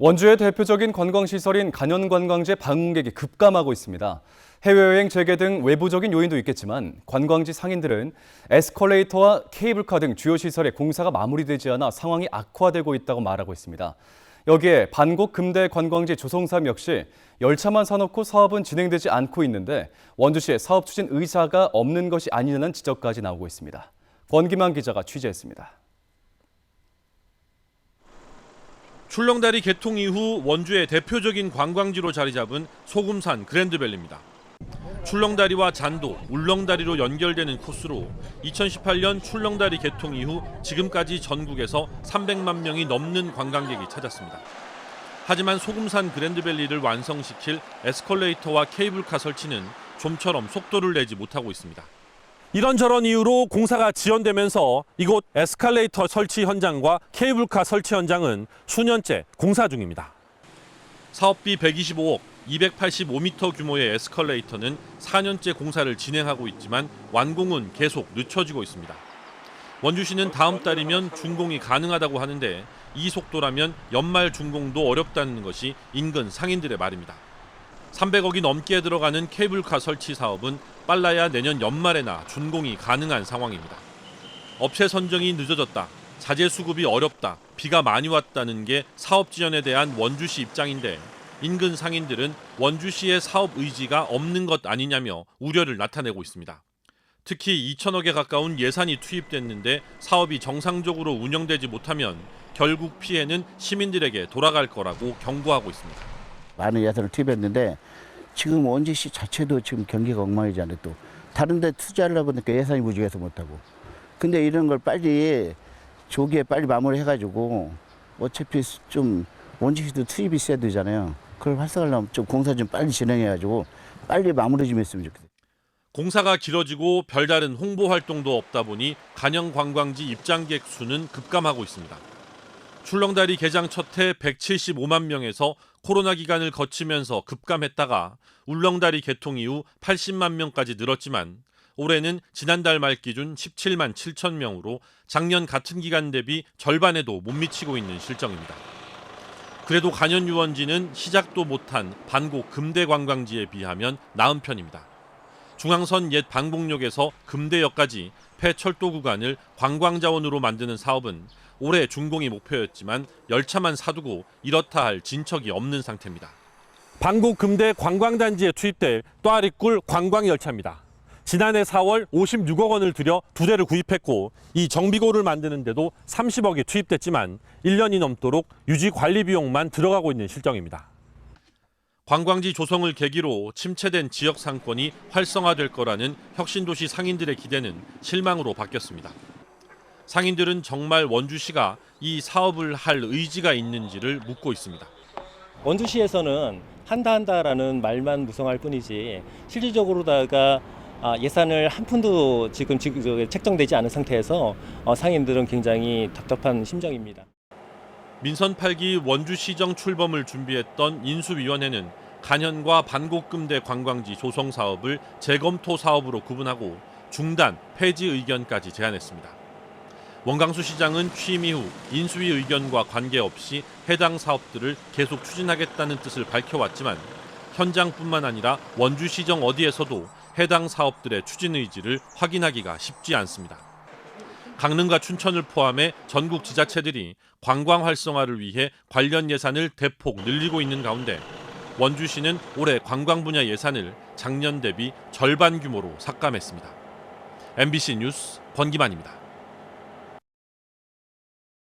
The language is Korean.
원주의 대표적인 관광시설인 간현관광지의 방문객이 급감하고 있습니다. 해외여행 재개 등 외부적인 요인도 있겠지만 관광지 상인들은 에스컬레이터와 케이블카 등 주요 시설의 공사가 마무리되지 않아 상황이 악화되고 있다고 말하고 있습니다. 여기에 반곡 금대 관광지 조성사업 역시 열차만 사놓고 사업은 진행되지 않고 있는데 원주시의 사업 추진 의사가 없는 것이 아니냐는 지적까지 나오고 있습니다. 권기만 기자가 취재했습니다. 출렁다리 개통 이후 원주의 대표적인 관광지로 자리 잡은 소금산 그랜드밸리입니다. 출렁다리와 잔도, 울렁다리로 연결되는 코스로 2018년 출렁다리 개통 이후 지금까지 전국에서 300만 명이 넘는 관광객이 찾았습니다. 하지만 소금산 그랜드밸리를 완성시킬 에스컬레이터와 케이블카 설치는 좀처럼 속도를 내지 못하고 있습니다. 이런저런 이유로 공사가 지연되면서 이곳 에스컬레이터 설치 현장과 케이블카 설치 현장은 수년째 공사 중입니다. 사업비 125억, 285m 규모의 에스컬레이터는 4년째 공사를 진행하고 있지만 완공은 계속 늦춰지고 있습니다. 원주시는 다음 달이면 준공이 가능하다고 하는데 이 속도라면 연말 준공도 어렵다는 것이 인근 상인들의 말입니다. 300억이 넘게 들어가는 케이블카 설치 사업은 빨라야 내년 연말에나 준공이 가능한 상황입니다. 업체 선정이 늦어졌다, 자재 수급이 어렵다, 비가 많이 왔다는 게 사업 지연에 대한 원주시 입장인데 인근 상인들은 원주시의 사업 의지가 없는 것 아니냐며 우려를 나타내고 있습니다. 특히 2천억에 가까운 예산이 투입됐는데 사업이 정상적으로 운영되지 못하면 결국 피해는 시민들에게 돌아갈 거라고 경고하고 있습니다. 많은 예산을 투입했는데 지금 원주시 자체도 지금 경기가 엉망이잖아요. 또 다른 데 투자하려고 하니까 예산이 부족해서 못하고. 근데 이런 걸 빨리 조기에 빨리 마무리해가지고 어차피 좀 원주시도 투입이 있어야 되잖아요. 그걸 활성화하려면 좀 공사 좀 빨리 진행해가지고 빨리 마무리 좀 했으면 좋겠어요. 공사가 길어지고 별다른 홍보 활동도 없다 보니 간현관광지 입장객 수는 급감하고 있습니다. 출렁다리 개장 첫 해 175만 명에서 코로나 기간을 거치면서 급감했다가 울렁다리 개통 이후 80만 명까지 늘었지만 올해는 지난달 말 기준 17만 7천 명으로 작년 같은 기간 대비 절반에도 못 미치고 있는 실정입니다. 그래도 간현 유원지는 시작도 못한 반곡 금대 관광지에 비하면 나은 편입니다. 중앙선 옛 방곡역에서 금대역까지 폐철도 구간을 관광자원으로 만드는 사업은 올해 준공이 목표였지만 열차만 사두고 이렇다 할 진척이 없는 상태입니다. 반곡 금대 관광단지에 투입될 또아리꿀 관광열차입니다. 지난해 4월 56억 원을 들여 2대를 구입했고 이 정비고를 만드는 데도 30억이 투입됐지만 1년이 넘도록 유지 관리 비용만 들어가고 있는 실정입니다. 관광지 조성을 계기로 침체된 지역 상권이 활성화될 거라는 혁신도시 상인들의 기대는 실망으로 바뀌었습니다. 상인들은 정말 원주시가 이 사업을 할 의지가 있는지를 묻고 있습니다. 원주시에서는 한다라는 말만 무성할 뿐이지 실질적으로다가 예산을 한 푼도 지금 책정되지 않은 상태에서 상인들은 굉장히 답답한 심정입니다. 민선 8기 원주시정 출범을 준비했던 인수위원회는 간현과 반곡금대 관광지 조성 사업을 재검토 사업으로 구분하고 중단, 폐지 의견까지 제안했습니다. 원광수 시장은 취임 이후 인수위 의견과 관계없이 해당 사업들을 계속 추진하겠다는 뜻을 밝혀왔지만 현장뿐만 아니라 원주시정 어디에서도 해당 사업들의 추진 의지를 확인하기가 쉽지 않습니다. 강릉과 춘천을 포함해 전국 지자체들이 관광 활성화를 위해 관련 예산을 대폭 늘리고 있는 가운데 원주시는 올해 관광 분야 예산을 작년 대비 절반 규모로 삭감했습니다. MBC 뉴스 권기만입니다.